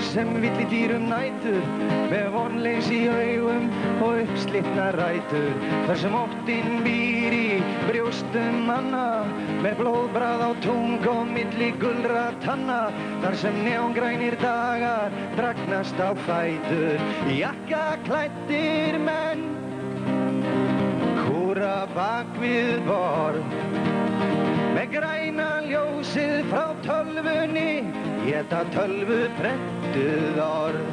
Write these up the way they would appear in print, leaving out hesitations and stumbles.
sem villidýrum nætur, með vonleysi í augum og uppslitnar rætur. Þar sem óttinn býr í brjóstum manna, með blóðbragð á tung og milli gulra tanna. Þar sem neongrænir dagar dragnast á fætur, jakkaklæddir menn kúra bak við borð. Með græna ljósið frá tölvunni, éta tölvu prentuð orð.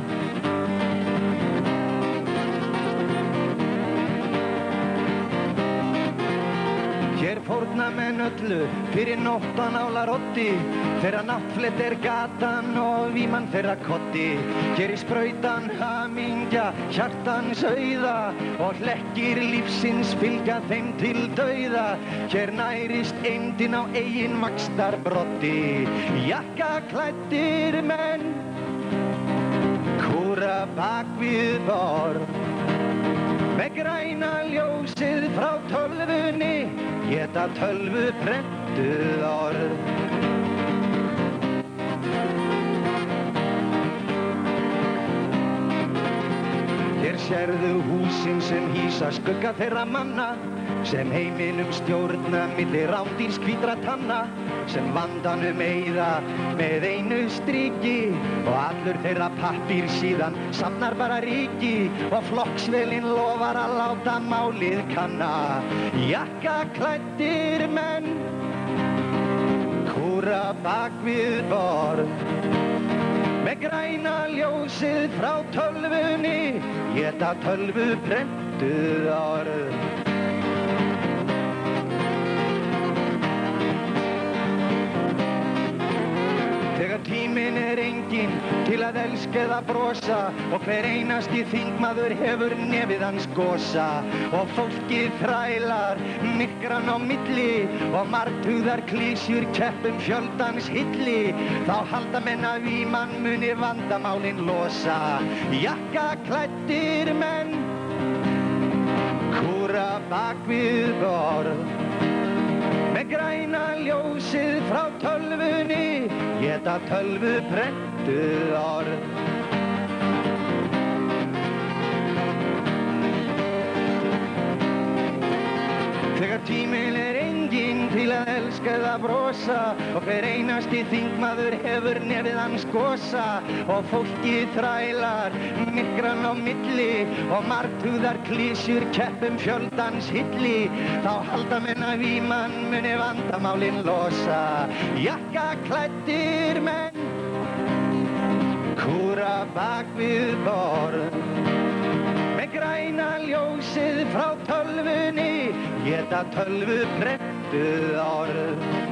Hér fórna menn öllu fyrir nóttanálar oddi, þeirra náttflett gatan og víman þeirra koddi. Hér sprautan hamingja, hjartans auða og hlekkir lífsins fylgja þeim til dauða. Hér nærist eindin á eigin vaxtarbroddi, jakkaklæddir menn kúra bak við borð. Með græna ljósið frá tölvunni, éta tölvu prentuð orð. Hér sérðu húsin sem hýsa skugga þeirra manna, sem heiminum stjórna milli rándýrs hvítra tanna, sem vandanum eyða með einu striki og allur þeirra pappír síðan safnar bara ryki og flokksvélin lofar að láta málið kanna. Jakkaklæddir menn kúra bak við borð. Með græna ljósið frá tölvunni, éta tölvu prentuð orð. Þegar tíminn enginn til að elska eða brosa og hver einasti þingmaður hefur nefið hans gosa og fólkið þrælar myrkran á milli og marghugðar klísjur keppum fjöldans hilli, þá halda menn að víman muni vandamálin losa. Jakkaklæddir menn kúra bak við borð. Með græna ljósið frá tölvunni, éta tölvu prentuð orð. Þegar tíminn enginn til að elska eða brosa og hver einasti þingmaður hefur nefið hans gosa og fólkið þrælar myrkran á milli og marghugðar klísjur keppum fjöldans hilli, þá halda menn að víman muni vandamálin losa. Jakkaklæddir menn kúra bak við borð. Með græna ljósið frá tölvunni, éta tölvu prentuð orð.